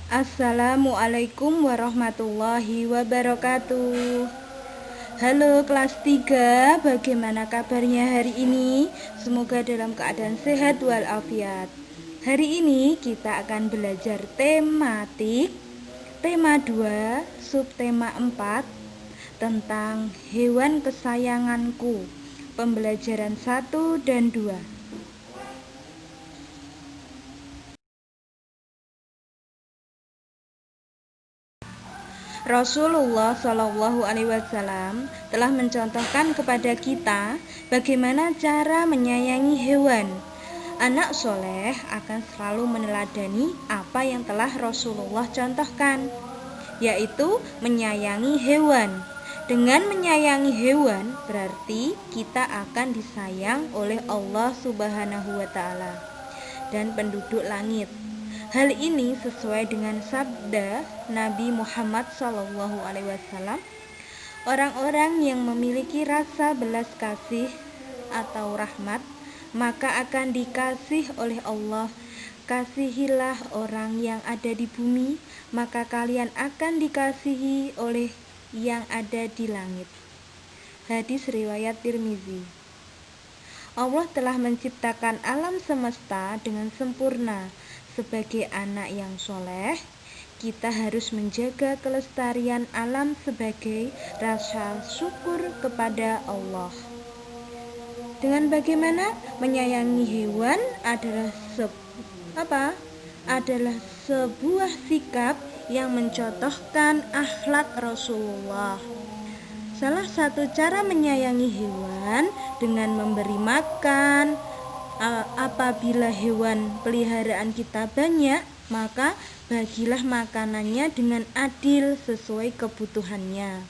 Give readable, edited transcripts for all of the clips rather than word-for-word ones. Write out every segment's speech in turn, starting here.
Assalamualaikum warahmatullahi wabarakatuh. Halo kelas 3, bagaimana kabarnya hari ini? Semoga dalam keadaan sehat walafiat. Hari ini kita akan belajar tematik tema 2, subtema 4 tentang hewan kesayanganku. Pembelajaran 1 dan 2. Rasulullah Shallallahu Alaihi Wasallam telah mencontohkan kepada kita bagaimana cara menyayangi hewan. Anak soleh akan selalu meneladani apa yang telah Rasulullah contohkan, yaitu menyayangi hewan. Dengan menyayangi hewan berarti kita akan disayang oleh Allah Subhanahu wa Ta'ala dan penduduk langit. Hal ini sesuai dengan sabda Nabi Muhammad SAW. Orang-orang yang memiliki rasa belas kasih atau rahmat, maka akan dikasih oleh Allah. Kasihilah orang yang ada di bumi, maka kalian akan dikasihi oleh yang ada di langit. Hadis riwayat Tirmizi. Allah telah menciptakan alam semesta dengan sempurna. Sebagai anak yang soleh, kita harus menjaga kelestarian alam sebagai rasa syukur kepada Allah. Dengan bagaimana menyayangi hewan adalah sebuah sikap yang mencontohkan akhlak Rasulullah. Salah satu cara menyayangi hewan dengan memberi makan. Apabila hewan peliharaan kita banyak, maka bagilah makanannya dengan adil sesuai kebutuhannya.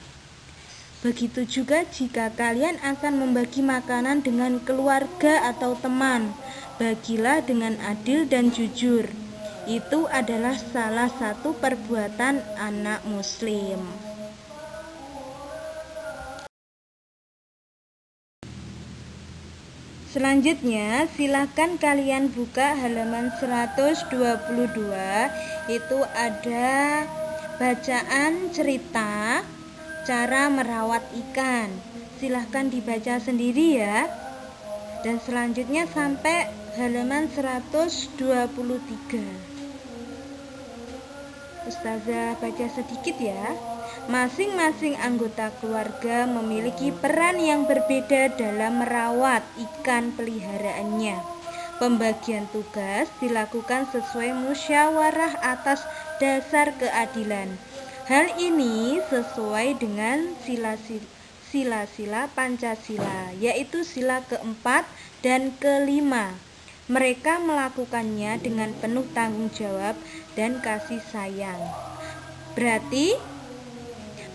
Begitu juga jika kalian akan membagi makanan dengan keluarga atau teman, bagilah dengan adil dan jujur. Itu adalah salah satu perbuatan anak muslim. Selanjutnya, silakan kalian buka halaman 122. Itu ada bacaan cerita cara merawat ikan. Silahkan dibaca sendiri ya. Dan selanjutnya sampai halaman 123. Ustazah baca sedikit ya. Masing-masing anggota keluarga memiliki peran yang berbeda dalam merawat ikan peliharaannya. Pembagian tugas dilakukan sesuai musyawarah atas dasar keadilan. Hal ini sesuai dengan sila-sila Pancasila, yaitu sila keempat dan kelima. Mereka melakukannya dengan penuh tanggung jawab dan kasih sayang. Berarti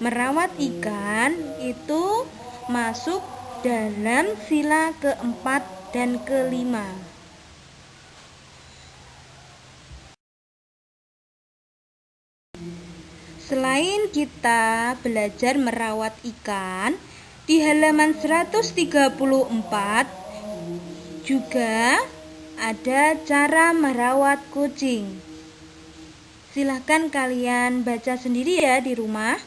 merawat ikan itu masuk dalam sila keempat dan kelima. Selain kita belajar merawat ikan, di halaman 134 juga ada cara merawat kucing. Silahkan kalian baca sendiri ya di rumah.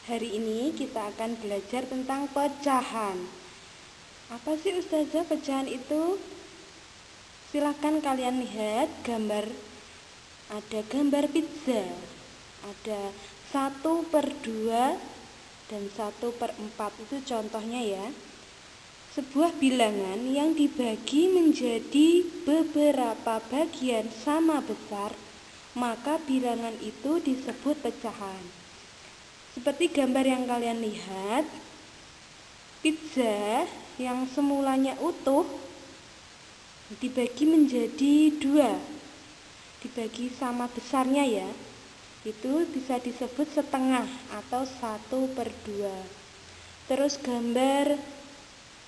Hari ini kita akan belajar tentang pecahan. Apa sih Ustazah pecahan itu? Silahkan kalian lihat gambar. Ada gambar pizza. Ada 1/2 dan 1/4. Itu contohnya ya. Sebuah bilangan yang dibagi menjadi beberapa bagian sama besar, maka bilangan itu disebut pecahan. Seperti gambar yang kalian lihat, pizza yang semulanya utuh dibagi menjadi 2, dibagi sama besarnya ya, itu bisa disebut setengah atau 1/2. Terus gambar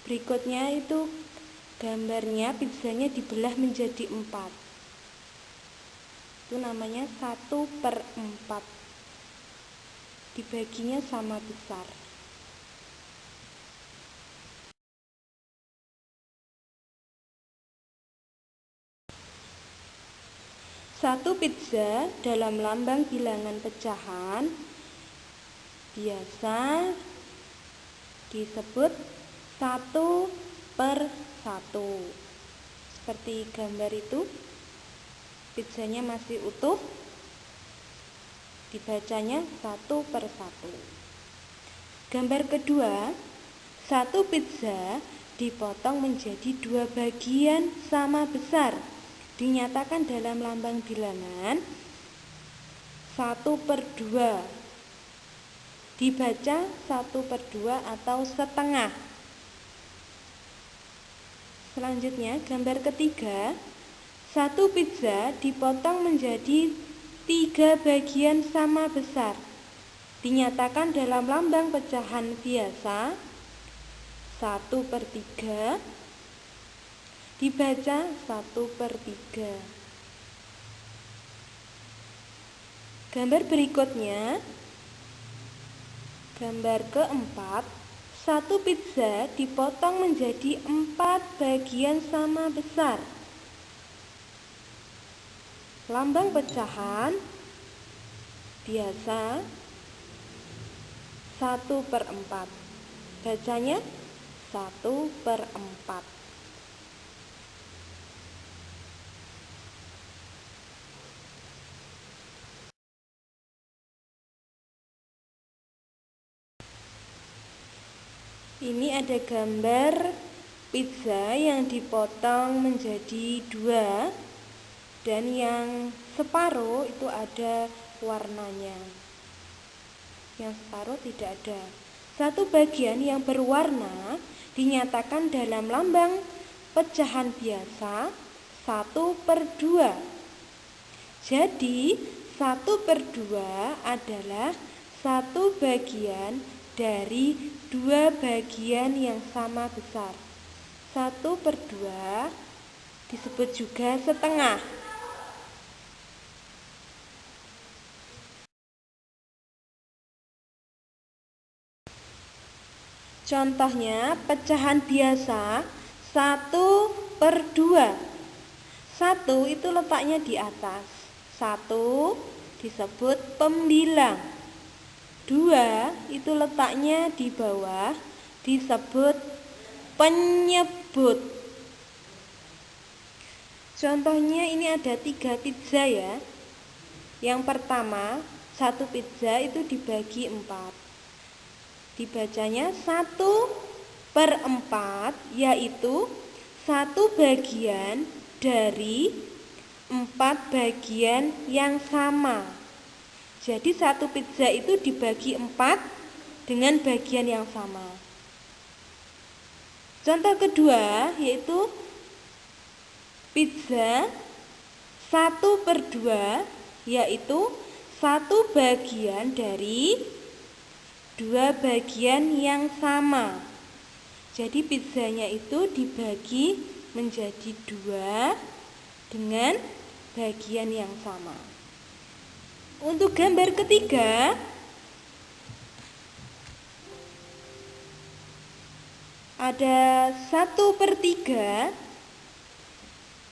berikutnya itu gambarnya pizzanya dibelah menjadi 4, itu namanya 1/4. dibaginya sama besar. Satu pizza dalam lambang bilangan pecahan biasa disebut 1/1. Seperti gambar itu, pizzanya masih utuh, dibacanya 1/1. Gambar kedua, satu pizza dipotong menjadi 2 bagian sama besar, dinyatakan dalam lambang bilangan 1/2. Dibaca 1/2 atau setengah. Selanjutnya, gambar ketiga, satu pizza dipotong menjadi 3 bagian sama besar, dinyatakan dalam lambang pecahan biasa 1/3. Dibaca 1/3. Gambar berikutnya, gambar keempat, satu pizza dipotong menjadi 4 bagian sama besar. Lambang pecahan biasa 1/4. Bacanya 1/4. Ini ada gambar pizza yang dipotong menjadi 2 dan yang separuh itu ada warnanya. Yang separuh tidak ada. Satu bagian yang berwarna dinyatakan dalam lambang pecahan biasa 1/2. Jadi 1/2 adalah satu bagian dari 2 bagian yang sama besar. 1/2 disebut juga setengah. Contohnya pecahan biasa 1/2. 1 itu letaknya di atas. 1 disebut pembilang. 2 itu letaknya di bawah, disebut penyebut. Contohnya ini ada 3 pizza ya. Yang pertama, satu pizza itu dibagi 4. Dibacanya 1/4, yaitu 1 bagian dari 4 bagian yang sama. Jadi satu pizza itu dibagi 4 dengan bagian yang sama. Contoh kedua yaitu pizza 1/2, yaitu 1 bagian dari 2 bagian yang sama. Jadi pizzanya itu dibagi menjadi 2 dengan bagian yang sama. Untuk gambar ketiga, ada 1/3,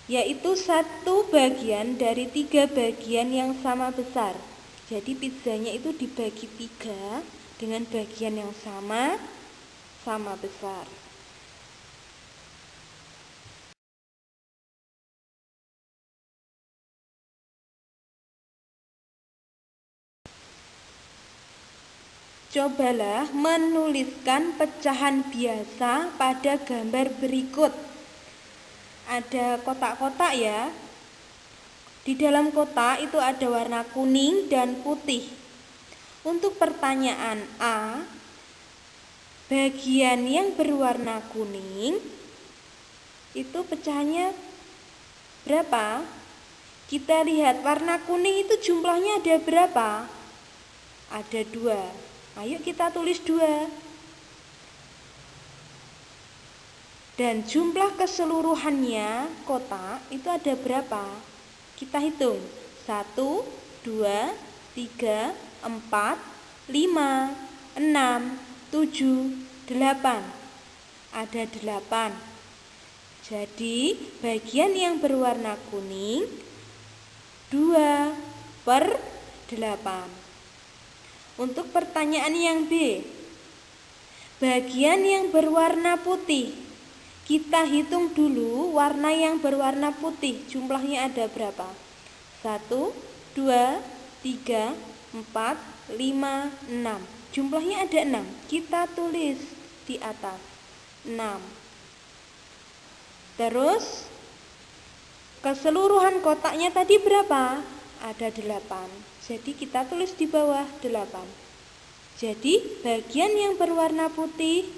yaitu 1 bagian dari 3 bagian yang sama besar. Jadi pizzanya itu dibagi 3 dengan bagian yang sama besar. Cobalah menuliskan pecahan biasa pada gambar berikut. Ada kotak-kotak ya. Di dalam kotak itu ada warna kuning dan putih. Untuk pertanyaan A, bagian yang berwarna kuning itu pecahannya berapa? Kita lihat warna kuning itu jumlahnya ada berapa? Ada 2. Ayo kita tulis 2. Dan jumlah keseluruhannya kotak itu ada berapa? Kita hitung. 1, 2, 3, 4, 5, 6, 7, 8. Ada 8. Jadi bagian yang berwarna kuning 2/8. Untuk pertanyaan yang B, bagian yang berwarna putih. Kita hitung dulu warna yang berwarna putih. Jumlahnya ada berapa? 1, 2, 3, 4, 5, 6. Jumlahnya ada 6. Kita tulis di atas 6. Terus keseluruhan kotaknya tadi berapa? Ada 8. Jadi kita tulis di bawah 8. Jadi bagian yang berwarna putih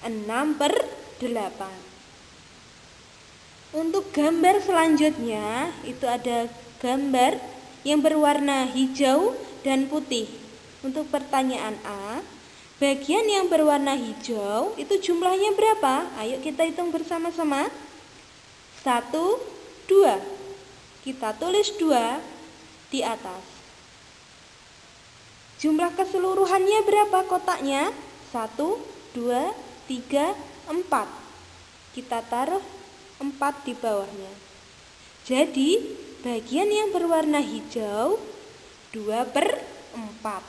6/8. Untuk gambar selanjutnya itu ada gambar yang berwarna hijau dan putih. Untuk pertanyaan A, bagian yang berwarna hijau itu jumlahnya berapa? Ayo kita hitung bersama-sama. 1, 2. Kita tulis 2 di atas. Jumlah keseluruhannya berapa kotaknya? 1, 2, 3, 4. Kita taruh 4 di bawahnya. Jadi bagian yang berwarna hijau 2/4.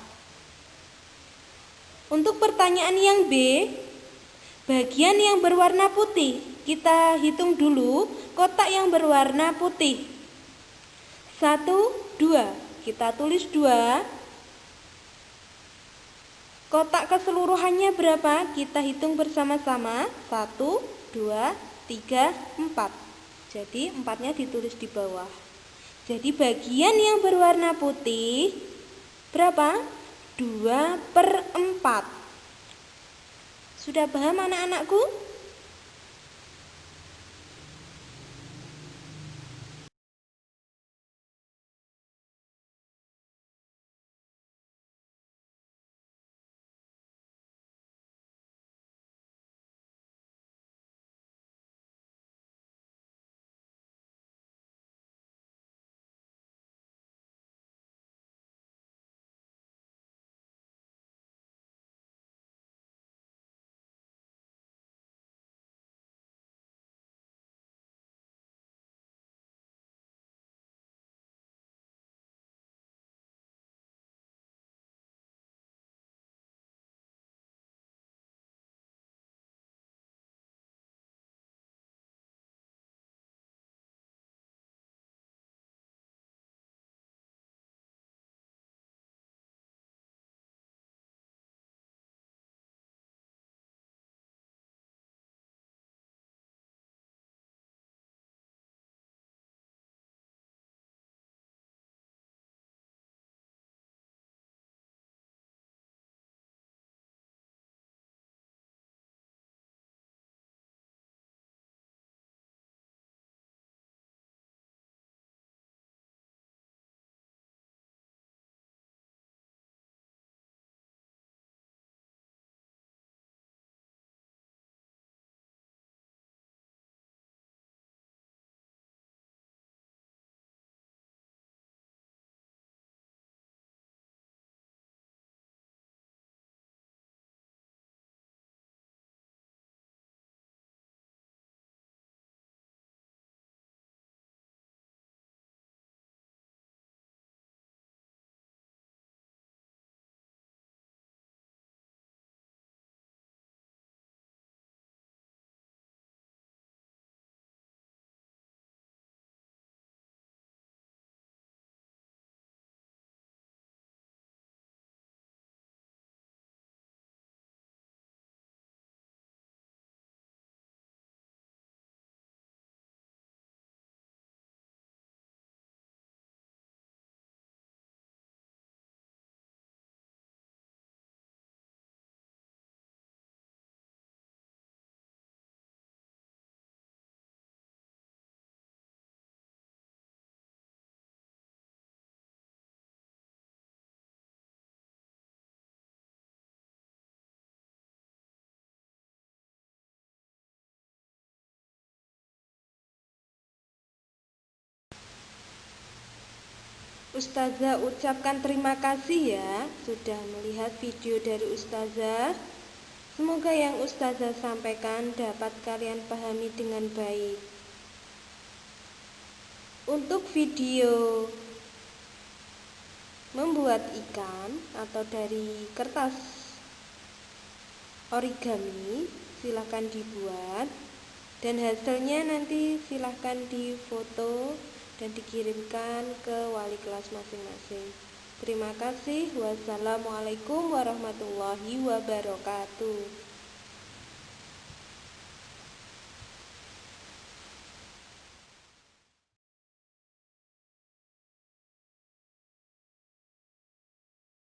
Untuk pertanyaan yang B, bagian yang berwarna putih. Kita hitung dulu kotak yang berwarna putih. 1, 2. Kita tulis 2. Kotak keseluruhannya berapa? Kita hitung bersama-sama. 1, 2, 3, 4. Jadi 4-nya ditulis di bawah. Jadi bagian yang berwarna putih berapa? 2/4. Sudah paham anak-anakku? Ustazah ucapkan terima kasih ya sudah melihat video dari Ustazah. Semoga yang Ustazah sampaikan dapat kalian pahami dengan baik. Untuk video membuat ikan atau dari kertas origami silahkan dibuat, dan hasilnya nanti silahkan difoto dan dikirimkan ke wali kelas masing-masing. Terima kasih. Wassalamualaikum warahmatullahi wabarakatuh.